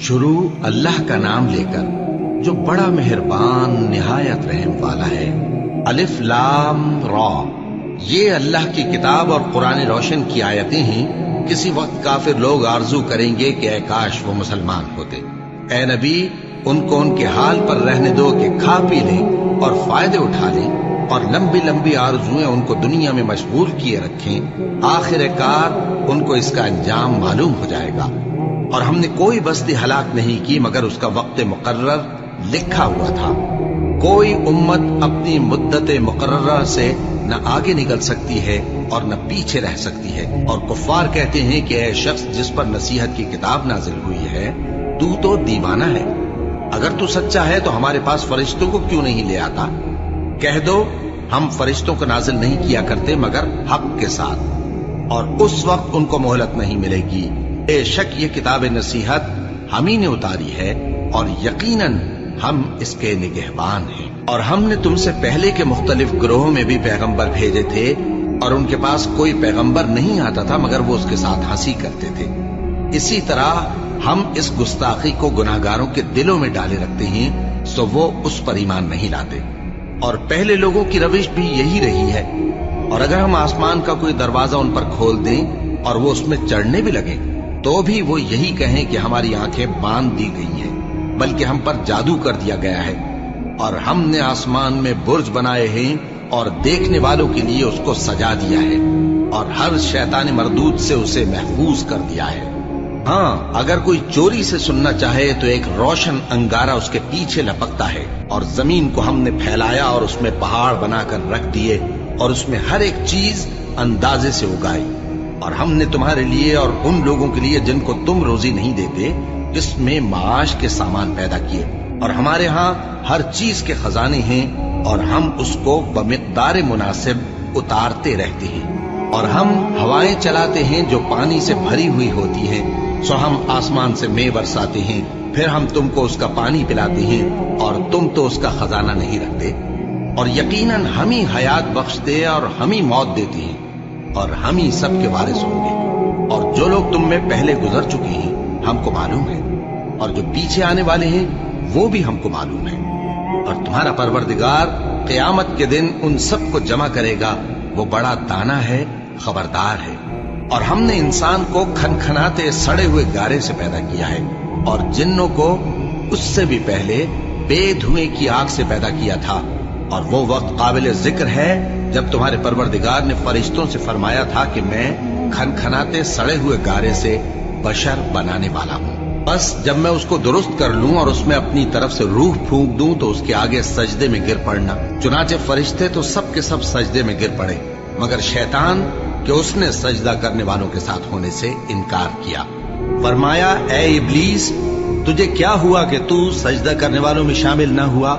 شروع اللہ کا نام لے کر جو بڑا مہربان نہایت رحم والا ہے۔ الف لام را، یہ اللہ کی کتاب اور قرآن روشن کی آیتیں ہیں۔ کسی وقت کافر لوگ آرزو کریں گے کہ اے کاش وہ مسلمان ہوتے۔ اے نبی، ان کو ان کے حال پر رہنے دو کہ کھا پی لیں اور فائدے اٹھا لیں، اور لمبی لمبی آرزویں ان کو دنیا میں مشغول کیے رکھیں۔ آخر کار ان کو اس کا انجام معلوم ہو جائے گا۔ اور ہم نے کوئی بستی ہلاک نہیں کی مگر اس کا وقت مقرر لکھا ہوا تھا۔ کوئی امت اپنی مدت مقررہ سے نہ آگے نکل سکتی ہے اور نہ پیچھے رہ سکتی ہے۔ اور کفار کہتے ہیں کہ اے شخص جس پر نصیحت کی کتاب نازل ہوئی ہے، تو دیوانہ ہے۔ اگر تو سچا ہے تو ہمارے پاس فرشتوں کو کیوں نہیں لے آتا؟ کہہ دو ہم فرشتوں کو نازل نہیں کیا کرتے مگر حق کے ساتھ، اور اس وقت ان کو مہلت نہیں ملے گی۔ بے شک یہ کتاب نصیحت ہم ہی نے اتاری ہے، اور یقیناً ہم اس کے نگہبان ہیں۔ اور ہم نے تم سے پہلے کے مختلف گروہوں میں بھی پیغمبر بھیجے تھے، اور ان کے پاس کوئی پیغمبر نہیں آتا تھا مگر وہ اس کے ساتھ ہنسی کرتے تھے۔ اسی طرح ہم اس گستاخی کو گناہگاروں کے دلوں میں ڈالے رکھتے ہیں، سو وہ اس پر ایمان نہیں لاتے۔ اور پہلے لوگوں کی روش بھی یہی رہی ہے۔ اور اگر ہم آسمان کا کوئی دروازہ ان پر کھول دیں اور وہ اس میں چڑھنے بھی لگیں تو بھی وہ یہی کہیں کہ ہماری آنکھیں باندھ دی گئی ہیں، بلکہ ہم پر جادو کر دیا گیا ہے۔ اور ہم نے آسمان میں برج بنائے ہیں اور دیکھنے والوں کے لیے اس کو سجا دیا ہے، اور ہر شیطان مردود سے اسے محفوظ کر دیا ہے۔ ہاں، اگر کوئی چوری سے سننا چاہے تو ایک روشن انگارہ اس کے پیچھے لپکتا ہے، اور زمین کو ہم نے پھیلایا اور اس میں پہاڑ بنا کر رکھ دیے، اور اس میں ہر ایک چیز اندازے سے اگائی۔ اور ہم نے تمہارے لیے اور ان لوگوں کے لیے جن کو تم روزی نہیں دیتے اس میں معاش کے سامان پیدا کیے، اور ہمارے ہاں ہر چیز کے خزانے ہیں، اور ہم اس کو بمقدار مناسب اتارتے رہتے ہیں۔ اور ہم ہوائیں چلاتے ہیں جو پانی سے بھری ہوئی ہوتی ہیں، سو ہم آسمان سے مے برساتے ہیں، پھر ہم تم کو اس کا پانی پلاتے ہیں، اور تم تو اس کا خزانہ نہیں رکھتے۔ اور یقیناً ہم ہی حیات بخشتے اور ہم ہی موت دیتے ہیں، اور ہم ہی سب کے وارث ہوں گے۔ اور جو لوگ تم میں پہلے گزر چکے ہیں ہم کو معلوم ہے، اور جو پیچھے آنے والے ہیں وہ بھی ہم کو معلوم ہے۔ اور تمہارا پروردگار قیامت کے دن ان سب کو جمع کرے گا، وہ بڑا دانا ہے، خبردار ہے۔ اور ہم نے انسان کو کھنکھناتے سڑے ہوئے گارے سے پیدا کیا ہے، اور جنوں کو اس سے بھی پہلے بے دھوئیں کی آگ سے پیدا کیا تھا۔ اور وہ وقت قابل ذکر ہے جب تمہارے پروردگار نے فرشتوں سے فرمایا تھا کہ میں کھنکھناتے سڑے ہوئے گارے سے بشر بنانے والا ہوں، بس جب میں اس کو درست کر لوں اور اس میں اپنی طرف سے روح پھونک دوں تو اس کے آگے سجدے میں گر پڑنا۔ چنانچہ فرشتے تو سب کے سب سجدے میں گر پڑے مگر شیطان کہ اس نے سجدہ کرنے والوں کے ساتھ ہونے سے انکار کیا۔ فرمایا اے ابلیس، تجھے کیا ہوا کہ تو سجدہ کرنے والوں میں شامل نہ ہوا؟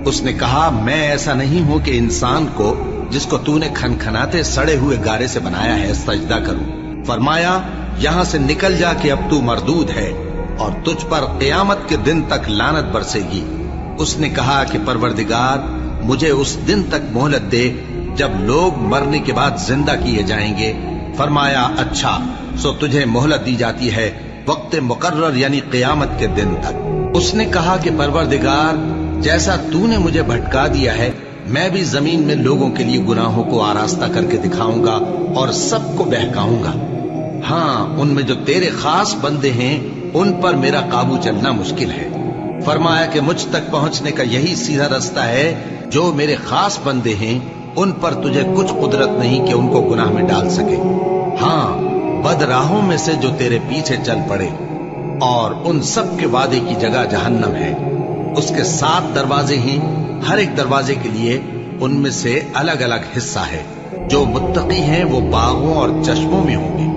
اس نے کہا میں ایسا نہیں ہوں کہ انسان کو جس کو تو نے کھنکھناتے سڑے ہوئے گارے سے بنایا ہے سجدہ کروں۔ فرمایا یہاں سے نکل جا کہ اب تو مردود ہے اور تجھ پر قیامت کے دن تک لعنت برسے گی۔ اس نے کہا کہ پروردگار مجھے اس دن تک مہلت دے جب لوگ مرنے کے بعد زندہ کیے جائیں گے۔ فرمایا اچھا، سو تجھے مہلت دی جاتی ہے وقت مقرر یعنی قیامت کے دن تک۔ اس نے کہا کہ پروردگار جیسا تو نے مجھے بھٹکا دیا ہے میں بھی زمین میں لوگوں کے لیے گناہوں کو آراستہ کر کے دکھاؤں گا اور سب کو بہکاؤں گا۔ ہاں، ان میں جو تیرے خاص بندے ہیں ان پر میرا قابو چلنا مشکل ہے۔ فرمایا کہ مجھ تک پہنچنے کا یہی سیدھا رستہ ہے، جو میرے خاص بندے ہیں ان پر تجھے کچھ قدرت نہیں کہ ان کو گناہ میں ڈال سکے۔ ہاں، بد راہوں میں سے جو تیرے پیچھے چل پڑے، اور ان سب کے وعدے کی جگہ جہنم ہے۔ اس کے 7 دروازے ہیں، ہر ایک دروازے کے لیے ان میں سے الگ الگ حصہ ہے۔ جو متقی ہیں وہ باغوں اور چشموں میں ہوں گے۔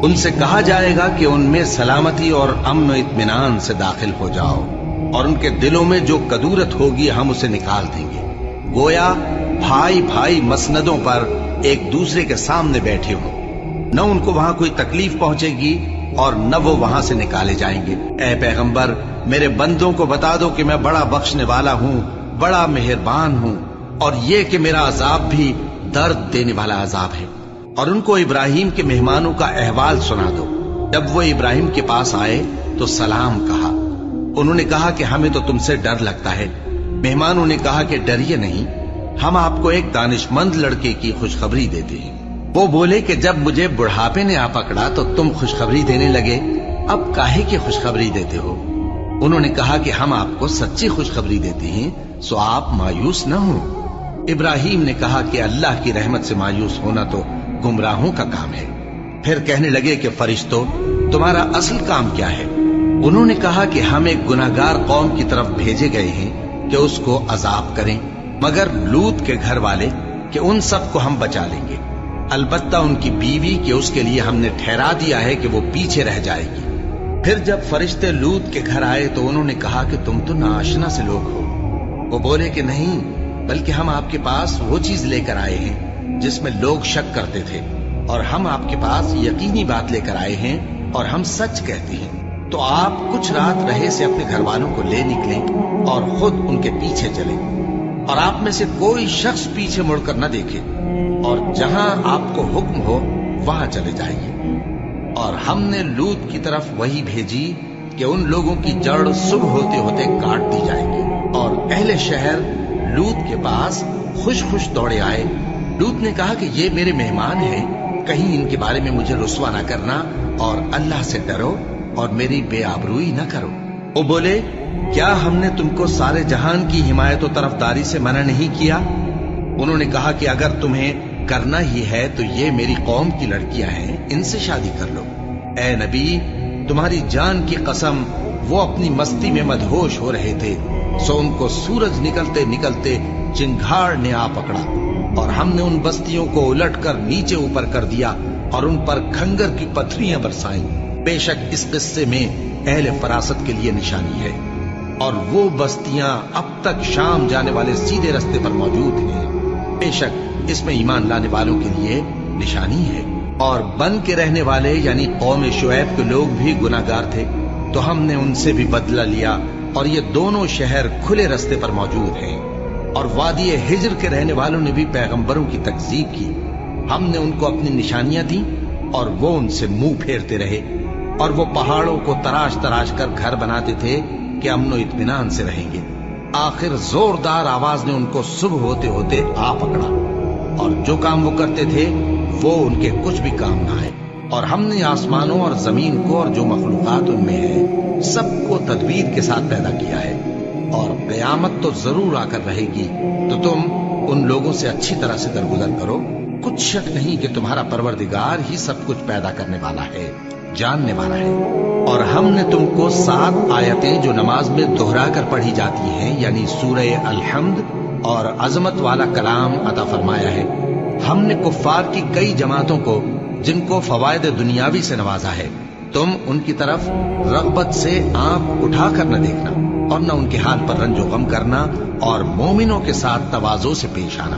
ان سے کہا جائے گا کہ ان میں سلامتی اور امن و اطمینان سے داخل ہو جاؤ، اور ان کے دلوں میں جو کدورت ہوگی ہم اسے نکال دیں گے، گویا بھائی بھائی مسندوں پر ایک دوسرے کے سامنے بیٹھے ہوں۔ نہ ان کو وہاں کوئی تکلیف پہنچے گی اور نہ وہ وہاں سے نکالے جائیں گے۔ اے پیغمبر میرے بندوں کو بتا دو کہ میں بڑا بخشنے والا ہوں، بڑا مہربان ہوں، اور یہ کہ میرا عذاب بھی درد دینے والا عذاب ہے۔ اور ان کو ابراہیم کے مہمانوں کا احوال سنا دو۔ جب وہ ابراہیم کے پاس آئے تو سلام کہا، انہوں نے کہا کہ ہمیں تو تم سے ڈر لگتا ہے۔ مہمانوں نے کہا کہ ڈریے نہیں، ہم آپ کو ایک دانشمند لڑکے کی خوشخبری دیتے ہیں۔ وہ بولے کہ جب مجھے بڑھاپے نے آ پکڑا تو تم خوشخبری دینے لگے، اب کاہے کی خوشخبری دیتے ہو؟ انہوں نے کہا کہ ہم آپ کو سچی خوشخبری دیتے ہیں، سو آپ مایوس نہ ہوں۔ ابراہیم نے کہا کہ اللہ کی رحمت سے مایوس ہونا تو گمراہوں کا کام ہے۔ پھر کہنے لگے کہ فرشتوں، تمہارا اصل کام کیا ہے؟ انہوں نے کہا کہ ہم ایک گناہگار قوم کی طرف بھیجے گئے ہیں کہ اس کو عذاب کریں، مگر لوط کے گھر والے کہ ان سب کو ہم بچا لیں گے، البتہ ان کی بیوی کہ اس کے لیے ہم نے ٹھہرا دیا ہے کہ وہ پیچھے رہ جائے گی۔ پھر جب فرشتے لوط کے گھر آئے تو انہوں نے کہا کہ تم تو ناآشنا سے لوگ ہو۔ وہ بولے کہ نہیں، بلکہ ہم آپ کے پاس وہ چیز لے کر آئے ہیں جس میں لوگ شک کرتے تھے، اور ہم آپ کے پاس یقینی بات لے کر آئے ہیں اور ہم سچ کہتے ہیں۔ تو آپ کچھ رات رہے سے اپنے گھر والوں کو لے نکلیں اور خود ان کے پیچھے چلیں، اور آپ میں سے کوئی شخص پیچھے مڑ کر نہ دیکھے، اور جہاں آپ کو حکم ہو وہاں چلے جائیے۔ اور ہم نے لوط کی طرف وہی بھیجی کہ ان لوگوں کی جڑ صبح ہوتے ہوتے کاٹ دی جائے گی، اور اہل شہر لوط کے پاس خوش خوش دوڑے آئے۔ لوط نے کہا کہ یہ میرے مہمان ہیں، کہیں ان کے بارے میں مجھے رسوا نہ کرنا، اور اللہ سے ڈرو اور میری بے آبروئی نہ کرو۔ وہ بولے، کیا ہم نے تم کو سارے جہان کی حمایت و طرفداری سے منع نہیں کیا؟ انہوں نے کہا کہ اگر تمہیں کرنا ہی ہے تو یہ میری قوم کی لڑکیاں ہیں، ان سے شادی کر لو۔ اے نبی، تمہاری جان کی قسم، وہ اپنی مستی میں مدہوش ہو رہے تھے، سو ان کو سورج نکلتے نکلتے چنگھاڑ نے آ پکڑا، اور ہم نے ان بستیوں کو الٹ کر نیچے اوپر کر دیا اور ان پر کھنگر کی پتھریاں برسائیں۔ بے شک اس قصے میں اہل فراست کے لیے نشانی ہے، اور وہ بستیاں اب تک شام جانے والے سیدھے رستے پر موجود ہیں۔ بے شک اس میں ایمان لانے والوں کے لیے نشانی ہے۔ اور بن کے رہنے والے یعنی قوم شعیب کے لوگ بھی گناہگار تھے، تو ہم نے ان سے بھی بدلہ لیا، اور یہ دونوں شہر کھلے رستے پر موجود ہیں۔ اور وادی ہجر کے رہنے والوں نے بھی پیغمبروں کی تکذیب کی، ہم نے ان کو اپنی نشانیاں دیں اور وہ ان سے منہ پھیرتے رہے، اور وہ پہاڑوں کو تراش تراش کر گھر بناتے تھے کہ امن و اطمینان سے رہیں گے۔ آخر زوردار آواز نے ان کو صبح ہوتے ہوتے آ پکڑا، اور جو کام وہ کرتے تھے وہ ان کے کچھ بھی کام نہ آئے۔ اور ہم نے آسمانوں اور زمین کو اور جو مخلوقات ان میں ہے سب کو تدبیر کے ساتھ پیدا کیا ہے، اور قیامت تو ضرور آ کر رہے گی، تو تم ان لوگوں سے اچھی طرح سے درگزر کرو۔ کچھ شک نہیں کہ تمہارا پروردگار ہی سب کچھ پیدا کرنے والا ہے، جاننے والا ہے۔ اور ہم نے تم کو 7 آیتیں جو نماز میں دہرا کر پڑھی جاتی ہیں، یعنی سورہ الحمد اور عظمت والا کلام عطا فرمایا ہے۔ ہم نے کفار کی کئی جماعتوں کو جن کو فوائد دنیاوی سے نوازا ہے، تم ان کی طرف رغبت سے آنکھ اٹھا کر نہ دیکھنا، اور نہ ان کے حال پر رنج و غم کرنا، اور مومنوں کے ساتھ تواضع سے پیش آنا،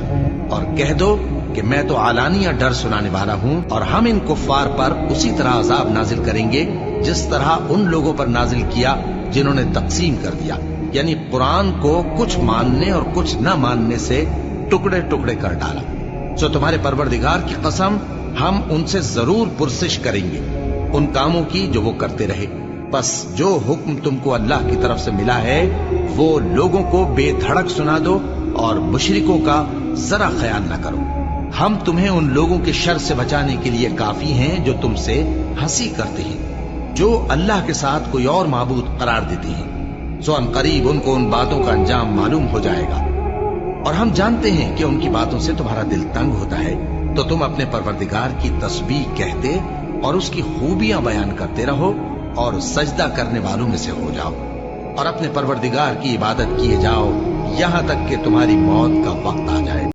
اور کہہ دو کہ میں تو علانیہ ڈر سنانے والا ہوں، اور ہم ان کفار پر اسی طرح عذاب نازل کریں گے جس طرح ان لوگوں پر نازل کیا جنہوں نے تقسیم کر دیا، یعنی قرآن کو کچھ ماننے اور کچھ نہ ماننے سے ٹکڑے ٹکڑے کر ڈالا۔ سو تمہارے پروردگار کی قسم، ہم ان سے ضرور پرسش کریں گے ان کاموں کی جو وہ کرتے رہے۔ بس جو حکم تم کو اللہ کی طرف سے ملا ہے وہ لوگوں کو بے دھڑک سنا دو، اور مشرکوں کا ذرا خیال نہ کرو۔ ہم تمہیں ان لوگوں کے شر سے بچانے کے لیے کافی ہیں جو تم سے ہنسی کرتے ہیں، جو اللہ کے ساتھ کوئی اور معبود قرار دیتے ہیں، سو ان قریب ان کو ان باتوں کا انجام معلوم ہو جائے گا۔ اور ہم جانتے ہیں کہ ان کی باتوں سے تمہارا دل تنگ ہوتا ہے، تو تم اپنے پروردگار کی تسبیح کہتے اور اس کی خوبیاں بیان کرتے رہو، اور سجدہ کرنے والوں میں سے ہو جاؤ، اور اپنے پروردگار کی عبادت کیے جاؤ یہاں تک کہ تمہاری موت کا وقت آ جائے۔